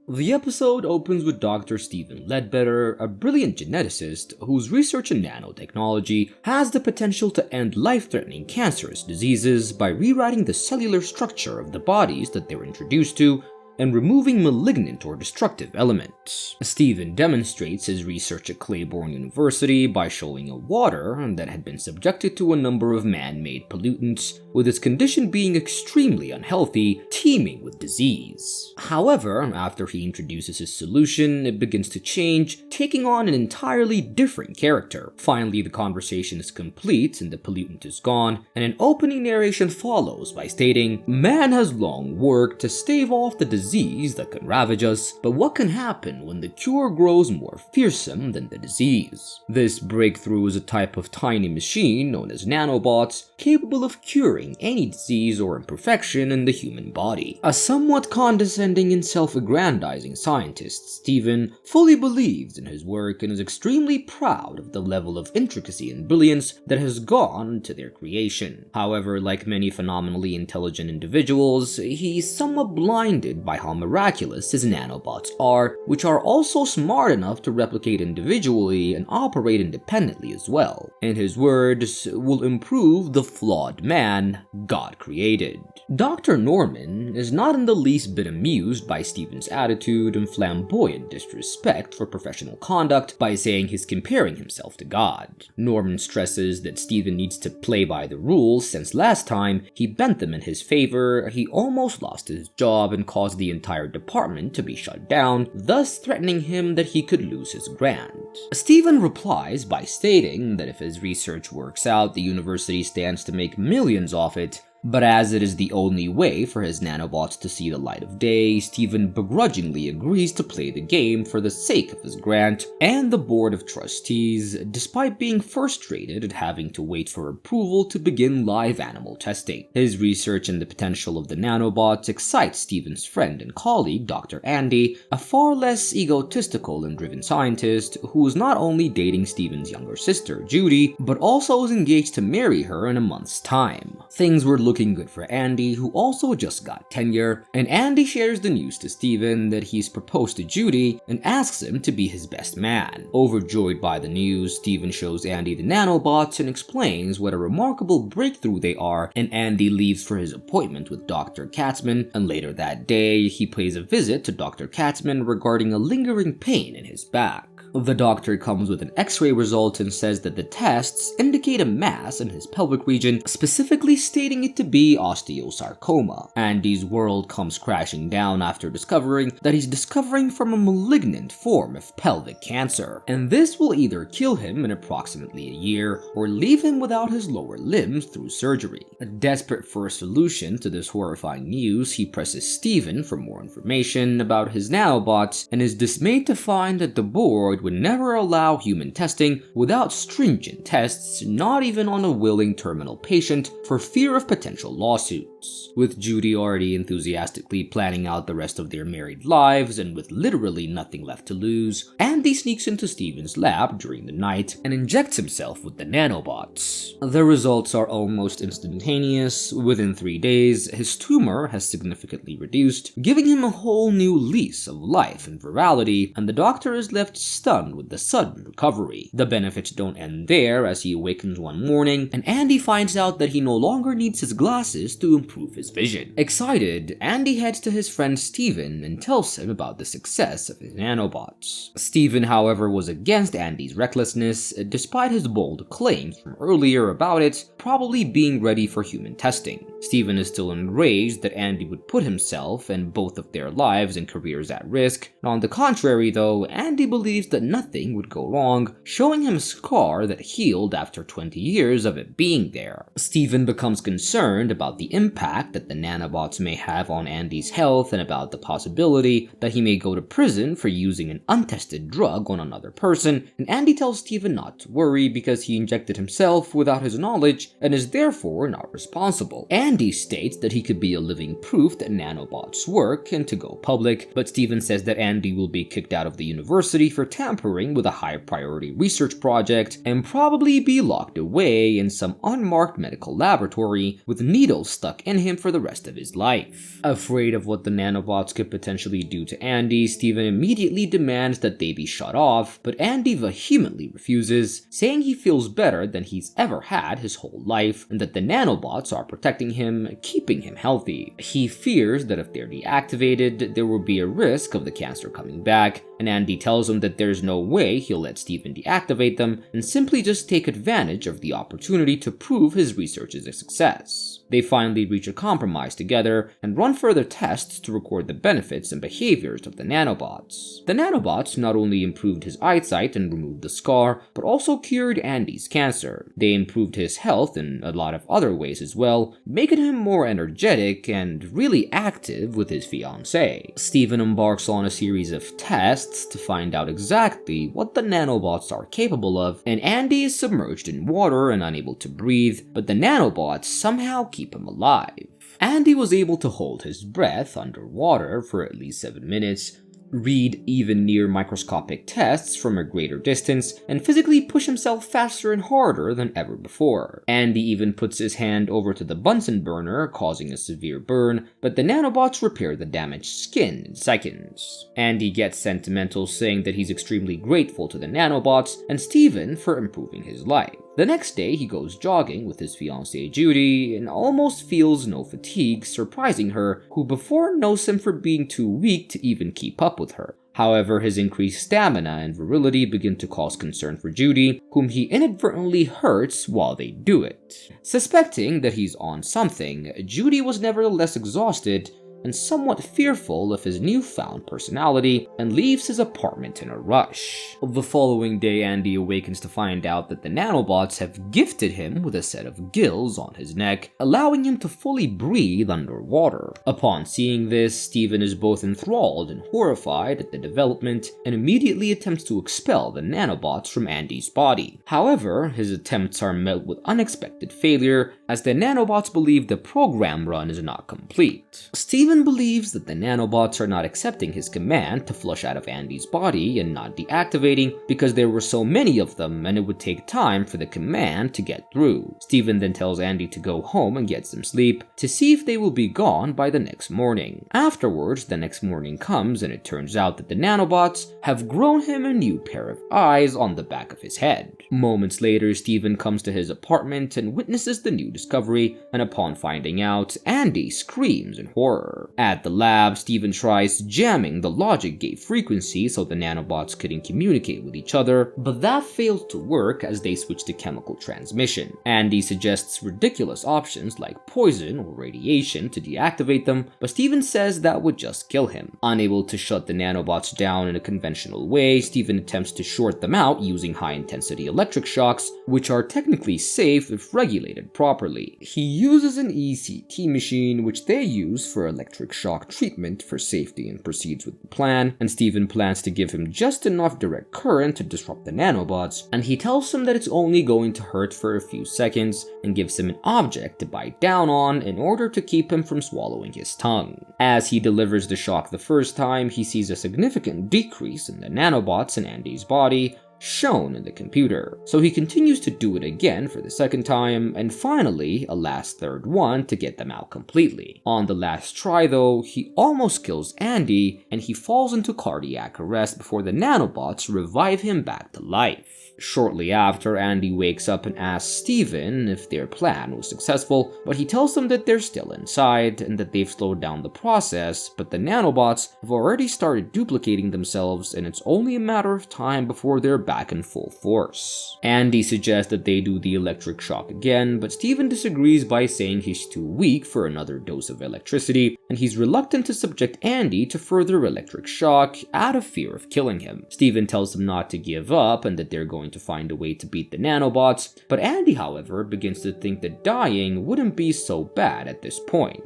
The episode opens with Dr. Stephen Ledbetter, a brilliant geneticist whose research in nanotechnology has the potential to end life-threatening cancerous diseases by rewriting the cellular structure of the bodies that they're introduced to and removing malignant or destructive elements. Stephen demonstrates his research at Claiborne University by showing a water that had been subjected to a number of man-made pollutants, with its condition being extremely unhealthy, teeming with disease. However, after he introduces his solution, it begins to change, taking on an entirely different character. Finally, the conversation is complete and the pollutant is gone, and an opening narration follows by stating, "Man has long worked to stave off the disease that can ravage us, but what can happen when the cure grows more fearsome than the disease?" This breakthrough is a type of tiny machine known as nanobots, capable of curing any disease or imperfection in the human body. A somewhat condescending and self-aggrandizing scientist, Stephen fully believes in his work and is extremely proud of the level of intricacy and brilliance that has gone into their creation. However, like many phenomenally intelligent individuals, he's somewhat blinded by how miraculous his nanobots are, which are also smart enough to replicate individually and operate independently as well. In his words, will improve the flawed man God created. Dr. Norman is not in the least bit amused by Stephen's attitude and flamboyant disrespect for professional conduct by saying he's comparing himself to God. Norman stresses that Stephen needs to play by the rules since last time he bent them in his favor, he almost lost his job and caused the entire department to be shut down, thus threatening him that he could lose his grant. Stephen replies by stating that if his research works out, the university stands to make millions off it, but as it is the only way for his nanobots to see the light of day, Stephen begrudgingly agrees to play the game for the sake of his grant and the board of trustees, despite being frustrated at having to wait for approval to begin live animal testing. His research and the potential of the nanobots excites Stephen's friend and colleague, Dr. Andy, a far less egotistical and driven scientist who is not only dating Stephen's younger sister, Judy, but also is engaged to marry her in a month's time. Things were looking good for Andy, who also just got tenure, and Andy shares the news to Stephen that he's proposed to Judy and asks him to be his best man. Overjoyed by the news, Stephen shows Andy the nanobots and explains what a remarkable breakthrough they are, and Andy leaves for his appointment with Dr. Katzman, and later that day, he pays a visit to Dr. Katzman regarding a lingering pain in his back. The doctor comes with an x-ray result and says that the tests indicate a mass in his pelvic region, specifically stating it to be osteosarcoma. Andy's world comes crashing down after discovering that he's suffering from a malignant form of pelvic cancer, and this will either kill him in approximately a year or leave him without his lower limbs through surgery. Desperate for a solution to this horrifying news, he presses Stephen for more information about his nanobots and is dismayed to find that the board would never allow human testing without stringent tests, not even on a willing terminal patient, for fear of potential lawsuits. With Judy already enthusiastically planning out the rest of their married lives and with literally nothing left to lose, Andy sneaks into Stephen's lab during the night and injects himself with the nanobots. The results are almost instantaneous. Within 3 days, his tumor has significantly reduced, giving him a whole new lease of life and virality, and the doctor is left stunned with the sudden recovery. The benefits don't end there, as he awakens one morning and Andy finds out that he no longer needs his glasses to improve his vision. Excited, Andy heads to his friend Stephen and tells him about the success of his nanobots. Stephen, however, was against Andy's recklessness, despite his bold claims from earlier about it probably being ready for human testing. Stephen is still enraged that Andy would put himself and both of their lives and careers at risk. On the contrary, though, Andy believes that nothing would go wrong, showing him a scar that healed after 20 years of it being there. Stephen becomes concerned about the impact that the nanobots may have on Andy's health and about the possibility that he may go to prison for using an untested drug on another person, and Andy tells Stephen not to worry because he injected himself without his knowledge and is therefore not responsible. Andy states that he could be a living proof that nanobots work and to go public, but Stephen says that Andy will be kicked out of the university for tampering tampering with a high-priority research project and probably be locked away in some unmarked medical laboratory with needles stuck in him for the rest of his life. Afraid of what the nanobots could potentially do to Andy, Steven immediately demands that they be shut off, but Andy vehemently refuses, saying he feels better than he's ever had his whole life and that the nanobots are protecting him, keeping him healthy. He fears that if they're deactivated, there will be a risk of the cancer coming back, and Andy tells him that there's no way he'll let Steven deactivate them and simply just take advantage of the opportunity to prove his research is a success. They finally reach a compromise together and run further tests to record the benefits and behaviors of the nanobots. The nanobots not only improved his eyesight and removed the scar, but also cured Andy's cancer. They improved his health in a lot of other ways as well, making him more energetic and really active with his fiancée. Steven embarks on a series of tests to find out exactly what the nanobots are capable of, and Andy is submerged in water and unable to breathe, but the nanobots somehow keep him alive. Andy was able to hold his breath underwater for at least 7 minutes, read even near microscopic tests from a greater distance, and physically push himself faster and harder than ever before. Andy even puts his hand over to the Bunsen burner, causing a severe burn, but the nanobots repair the damaged skin in seconds. Andy gets sentimental, saying that he's extremely grateful to the nanobots and Steven for improving his life. The next day, he goes jogging with his fiancée Judy and almost feels no fatigue, surprising her, who before knows him for being too weak to even keep up with her. However, his increased stamina and virility begin to cause concern for Judy, whom he inadvertently hurts while they do it. Suspecting that he's on something, Judy was nevertheless exhausted and somewhat fearful of his newfound personality, and leaves his apartment in a rush. The following day, Andy awakens to find out that the nanobots have gifted him with a set of gills on his neck, allowing him to fully breathe underwater. Upon seeing this, Steven is both enthralled and horrified at the development, and immediately attempts to expel the nanobots from Andy's body. However, his attempts are met with unexpected failure, as the nanobots believe the program run is not complete. Steven believes that the nanobots are not accepting his command to flush out of Andy's body and not deactivating because there were so many of them and it would take time for the command to get through. Steven then tells Andy to go home and get some sleep to see if they will be gone by the next morning. Afterwards, the next morning comes and it turns out that the nanobots have grown him a new pair of eyes on the back of his head. Moments later, Steven comes to his apartment and witnesses the new discovery, and upon finding out, Andy screams in horror. At the lab, Steven tries jamming the logic gate frequency so the nanobots couldn't communicate with each other, but that failed to work as they switched to chemical transmission. Andy suggests ridiculous options like poison or radiation to deactivate them, but Steven says that would just kill him. Unable to shut the nanobots down in a conventional way, Steven attempts to short them out using high-intensity electric shocks, which are technically safe if regulated properly. He uses an ECT machine, which they use for electric shock treatment for safety, and proceeds with the plan, and Steven plans to give him just enough direct current to disrupt the nanobots, and he tells him that it's only going to hurt for a few seconds, and gives him an object to bite down on in order to keep him from swallowing his tongue. As he delivers the shock the first time, he sees a significant decrease in the nanobots in Andy's body, shown in the computer. So he continues to do it again for the second time, and finally a last third one to get them out completely. On the last try though, he almost kills Andy, and he falls into cardiac arrest before the nanobots revive him back to life. Shortly after, Andy wakes up and asks Steven if their plan was successful, but he tells them that they're still inside and that they've slowed down the process, but the nanobots have already started duplicating themselves and it's only a matter of time before they're back in full force. Andy suggests that they do the electric shock again, but Steven disagrees by saying he's too weak for another dose of electricity, and he's reluctant to subject Andy to further electric shock out of fear of killing him. Steven tells him not to give up and that they're going to find a way to beat the nanobots, but Andy, however, begins to think that dying wouldn't be so bad at this point.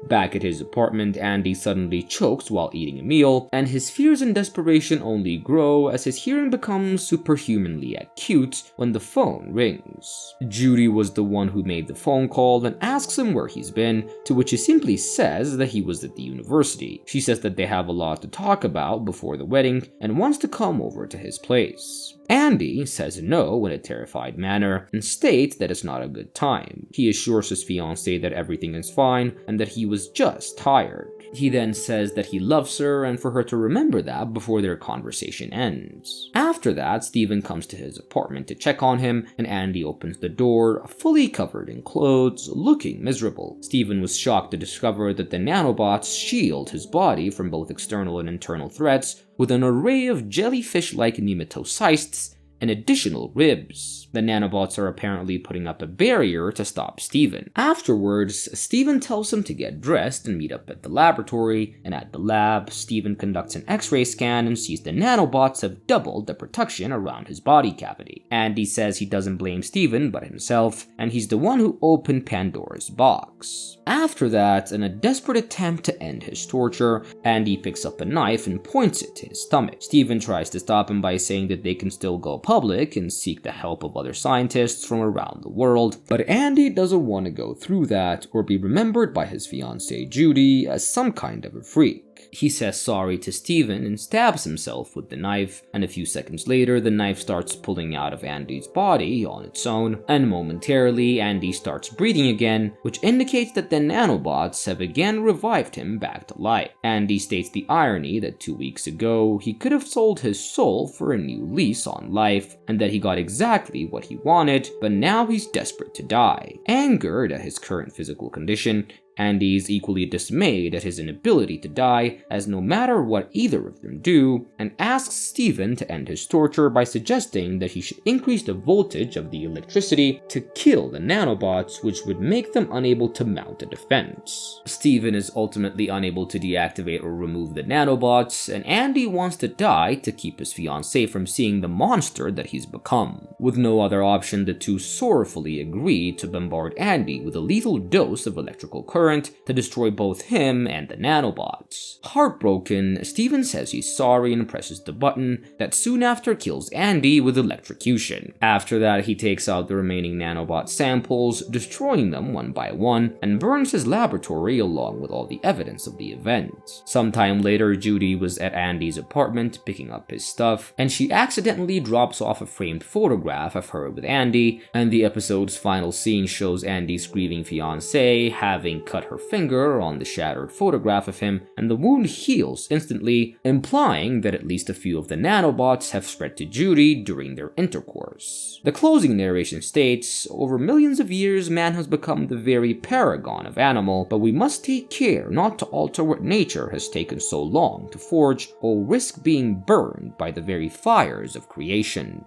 Back at his apartment, Andy suddenly chokes while eating a meal, and his fears and desperation only grow as his hearing becomes superhumanly acute when the phone rings. Judy was the one who made the phone call and asks him where he's been, to which he simply says that he was at the university. She says that they have a lot to talk about before the wedding and wants to come over to his place. Andy says no in a terrified manner and states that it's not a good time. He assures his fiancée that everything is fine and that he was just tired. He then says that he loves her and for her to remember that before their conversation ends. After that, Steven comes to his apartment to check on him, and Andy opens the door, fully covered in clothes, looking miserable. Steven was shocked to discover that the nanobots shield his body from both external and internal threats with an array of jellyfish-like nematocysts and additional ribs. The nanobots are apparently putting up a barrier to stop Steven. Afterwards, Steven tells him to get dressed and meet up at the laboratory, and at the lab, Steven conducts an X-ray scan and sees the nanobots have doubled the protection around his body cavity. Andy says he doesn't blame Steven but himself, and he's the one who opened Pandora's box. After that, in a desperate attempt to end his torture, Andy picks up a knife and points it to his stomach. Steven tries to stop him by saying that they can still go public and seek the help of other scientists from around the world, but Andy doesn't want to go through that or be remembered by his fiancée Judy as some kind of a freak. He says sorry to Steven and stabs himself with the knife, and a few seconds later the knife starts pulling out of Andy's body on its own, and momentarily Andy starts breathing again, which indicates that the nanobots have again revived him back to life. Andy states the irony that 2 weeks ago he could have sold his soul for a new lease on life, and that he got exactly what he wanted, but now he's desperate to die. Angered at his current physical condition, Andy is equally dismayed at his inability to die, as no matter what either of them do, and asks Steven to end his torture by suggesting that he should increase the voltage of the electricity to kill the nanobots, which would make them unable to mount a defense. Steven is ultimately unable to deactivate or remove the nanobots, and Andy wants to die to keep his fiancée from seeing the monster that he's become. With no other option, the two sorrowfully agree to bombard Andy with a lethal dose of electrical current to destroy both him and the nanobots. Heartbroken, Steven says he's sorry and presses the button that soon after kills Andy with electrocution. After that, he takes out the remaining nanobot samples, destroying them one by one, and burns his laboratory along with all the evidence of the event. Sometime later, Judy was at Andy's apartment picking up his stuff, and she accidentally drops off a framed photograph of her with Andy, and the episode's final scene shows Andy's grieving fiancée having cut her finger on the shattered photograph of him, and the wound heals instantly, implying that at least a few of the nanobots have spread to Judy during their intercourse. The closing narration states, "Over millions of years, man has become the very paragon of animal, but we must take care not to alter what nature has taken so long to forge, or risk being burned by the very fires of creation."